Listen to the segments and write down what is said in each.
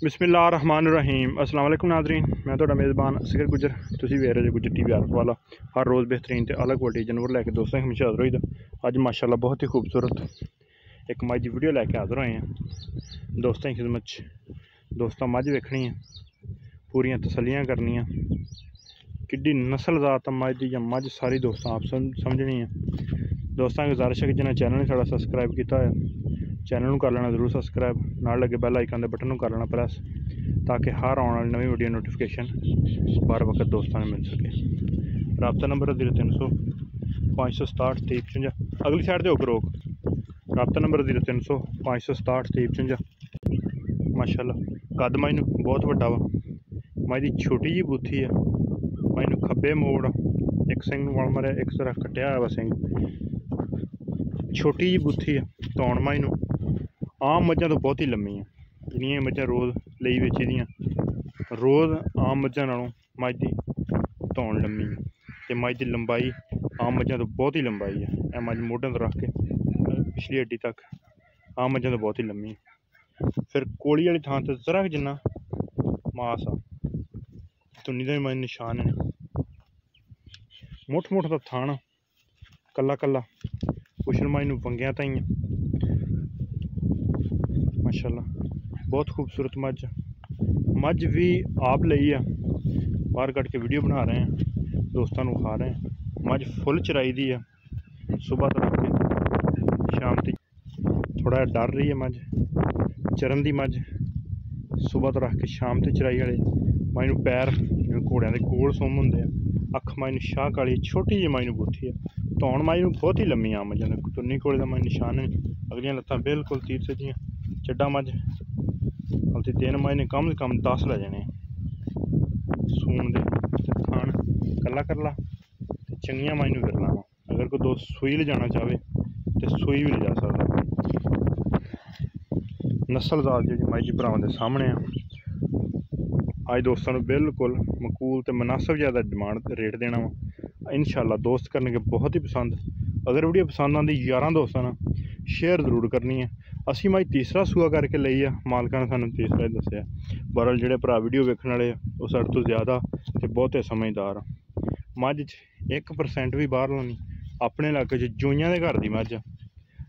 बिस्मिल्लाहिर्रहमानिर्रहीम अस्सलाम वालेकुम नाज़रीन, मैं तो मेज़बान असगर गुजर तुसी वेख रहे गुजर टीवी आरफ वाला। हर रोज़ बेहतरीन ते अलग क्वालिटी जानवर लैके दोस्तों हमेशा हाज़र होई दा। अज माशाल्लाह बहुत ही खूबसूरत एक मझ की वीडियो लैके हाज़र होए हैं दोस्तों की खिदमत च। दोस्तों मझ वेखनी है, पूरियां तसलियां करनियां, किड्डी नस्लजात मझ दी या मझ सारी दोस्तों आप समझनी है। दोस्तों गुजारिश है कि जिन्हें चैनल ने साड़ा सबसक्राइब किया है चैनल को कर लेना जरूर सबसक्राइब, नाल लगे बैल आइकन के बटन को कर लेना प्रेस, ताकि हर आने वाली नवी वीडियो नोटिफिकेशन बार वक्त दोस्तों ने मिल सके। रबता नंबर 0300 567 2355। अगली साइड से होकर रोक। रबता नंबर 0300 567 2355। माशाल्लाह कद मैनू बहुत वड्डा वा। माई दी छोटी जी बूथी है, मैनू खब्बे मोड़ एक सिंह वल मरे, एक तरह कट्टिया हुआ सिंह, छोटी जी बूथी है। तौण मैनू आम मझां तो बहुत ही लम्मी है, जिन्नियां मझां रोज़ लई बेची दियां, रोज़ आम मझां नालों मझ दी तौण लम्मी है ते मझ दी लंबाई आम मझां तो बहुत ही लंबाई है। यह मझ मोढे तो रख के पिछली हड्डी तक आम मझां तो बहुत ही लम्मी है। फिर कोली वाली थां ते जरा जिन्ना मास आ, तुन्नी दे मझ निशान ने, मुठ मुठ दा थान, कला कला पुछल मझ नूं वंगियां ताईं माशाल्लाह बहुत खूबसूरत मझ भी आप लई है, बाहर कट के वीडियो बना रहे हैं, दोस्तों को खा रहे हैं। मझ फुल चराई दी है, सुबह तो रख के शाम तक थोड़ा डर रही है मझ चरन की। मझ सुबह तो रख के शाम तक चराई वाले मझ नूं पैर घोड़ियां के कोल सुम होंगे, अख मझ नूं शाह काली छोटी जी मझ नूं बूथी है। तौण मझ नूं बहुत ही लम्मी आम मझां तुन्नी कोले का मझ निशान है, अगलियां लत्तां बिल्कुल तीर सीधियां। चड्डा मझ हल्ती दिन मझ ने कम से कम 10 लै जाने सून दे, थान कला करला चंगियां मझ नूं विरला। अगर कोई दोस्त सूई ले जाना चाहे तो सूई भी ले जा सकता। नस्लजात जी मझ भरावां दे सामने अज दोस्तों को बिल्कुल मकूल तो मुनासिब ज़्यादा डिमांड रेट देना वा। इंशाल्लाह दोस्त करने के बहुत ही पसंद। अगर वीडियो पसंद आती 11 दोस्तों ने शेयर जरूर करनी है। असी मझ तीसरा सूआ करके लई है, मालका ने सानू तीसरा ही दसिया। बहरहाल जिहड़े भरा वीडियो वेखण वाले वो साडे तो ज़्यादा ते बहुते समझदार। मझ 1% भी बाहर नहीं, अपने इलाके च जोइयां दे घर दी मझ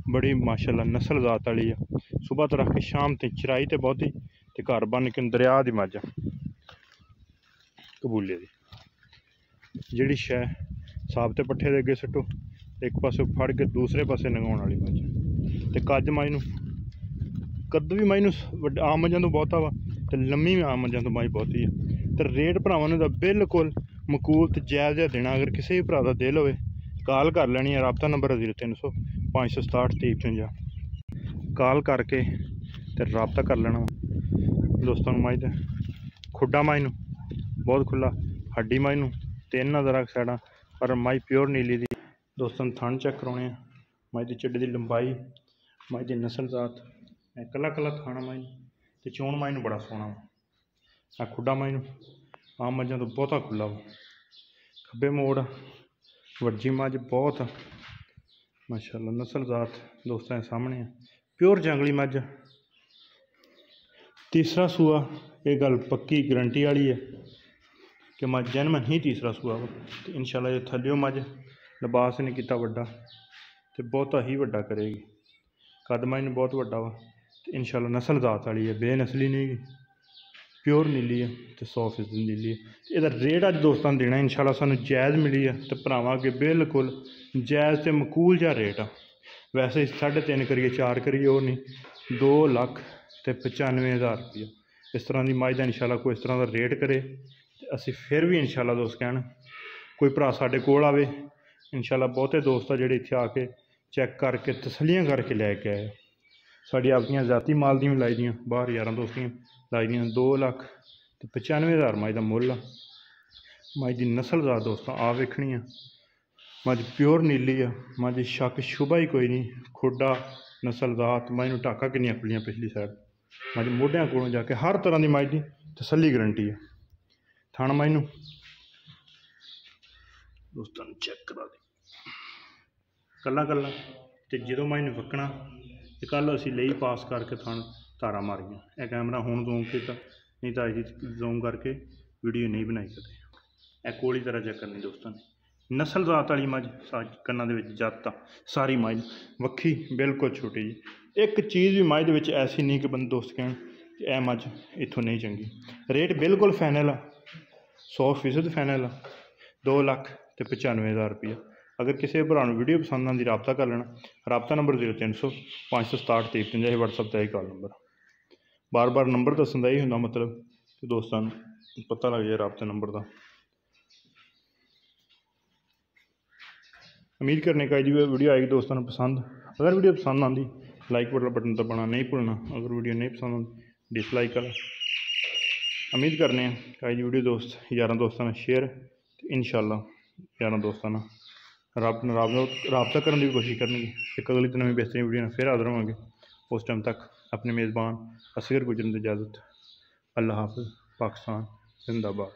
बड़ी माशाल्लाह नस्लजात वाली है। सुबह तो रख के शाम तक चराई तो बहुती ते घर बन के दरिया दी मझ कबूले दी, जिहड़ी शै साबते पट्ठे दे अगे सुट्टो एक पासे फड़ के दूसरे पासे लंघाउण वाली मझ। ते कद मझ नूं कद भी मझ नूं आम मझां तो बहुता वा ते लम्मी भी आम मझां तो मझ बहुती है। ते रेट भरावां ने बिल्कुल मकूल ते जायज़ देना। अगर किसी भी भरा दा दिल होवे कॉल कर लैनी है। रबता नंबर 0300 567 2355। कॉल करके ते रबता कर लेना दोस्तों। मझ ते खुड्डा मझ नूं बहुत खुला, हड्डी मझ नूं 3 नज़र रख सैडा, पर मझ प्योर नीली दी। दोस्तों थन चेक करवाने मझ दी चड्डी दी लंबाई, मझ दी नस्लजात, कला कला थाना मझ ते चोण मझ नूं बड़ा सोहना वा। खुड्डा मझ नूं आम मझां तो बहुता खुला वा। खब्बे मोड़ वर्जी मझ बहुत माशाल्लाह नस्लजात दोस्तों के सामने है, प्योर जंगली मझ। तीसरा सूआ ये गल पक्की गारंटी वाली है कि मझ जन्म ही तीसरा सूआ वा। तो इंशाल्लाह ये थल्लियों मझ लिबास नहीं किता वड्डा तो बहुता ही वड्डा करेगी। कद मझ नूं बहुत वड्डा वा तो इंशाल्लाह नस्लजात वाली है, बेनसली नहीं, प्योर नीली है तो 100% नीली है। इहदा रेट अज दोस्तों देना इंशाल्लाह सानू जायज़ मिली है तो भरावां अगे बिल्कुल जायज़ तो मकूल जा रेट आ। वैसे 3.5 करिए 4 करिए और नहीं, 2,95,000 रुपया इस तरह की मझ का इंशाल्लाह कोई इस तरह का रेट करे तो असी फिर भी इंशाल्लाह दोस्त कहण कोई भरा साडे कोल आवे। इंशाल्लाह बहुते दोस्त आ जिहड़े इत्थे आके चैक करके तसलियां करके लैके आए। साड़ी अपनियां जाती माल दी भी लाई दियां, बाहर यारां दोस्तियां लाई दियां। 2,95,000 मझ का मुल आ। मझ की नस्लजात दोस्तों आ वेखनी है, मझ प्योर नीली है, मझ शक शुबा ही कोई नहीं। खुड्डा नस्लजात मझ नूं टाका किन्नियां खुलियां पिछली साइड, मझ मोढियां कोलों जाके हर तरह की मझ की तसली गारंटी है। थान मझ नूं दोस्तों चेक करा दी कला कला तो जो मझ नूं वकना तो कल असी लई पास करके थान तारा मारियां। यह कैमरा हुण जूम किया, नहीं तो असीं जूम करके वीडियो नहीं बनाई कदे। यह कोली तरह चेक करनी दोस्तों ने, नस्ल जात वाली मझ, कन्ना दे विच जत सारी मझ वक्खी बिल्कुल छोटी जी। एक चीज़ भी मझ दे विच ऐसी नहीं कि बंदे दोस्त कहन कि यह मझ इत्थों नहीं चंगी। रेट बिल्कुल फाइनल आ, 100% फाइनल आ, 2,95,000 रुपया। अगर किसी भरा वीडियो पसंद आती रबता कर लेना। रबता नंबर 0300 567 2350 WhatsApp का ही कॉल नंबर। बार बार नंबर दसन का यही होंगे मतलब कि दोस्तों पता लग जाए रबते नंबर का। उम्मीद करने का जी वीडियो आएगी दोस्तों पसंद। अगर वीडियो पसंद आती लाइक वाला बटन दबाना नहीं भूलना। अगर वीडियो नहीं पसंद आती डिसलाइक कर। उम्मीद करने का जी वीडियो दोस्त यार दोस्तों शेयर, इंशाअल्लाह यार दोस्तों रबता करने की कोशिश करनी। एक अगली तो नवी बेहतरीन वीडियो फिर हाजिर होंगे। उस टाइम तक अपने मेज़बान असगर गुजरन की इजाज़त। अल्लाह हाफ़िज़। पाकिस्तान जिंदाबाद।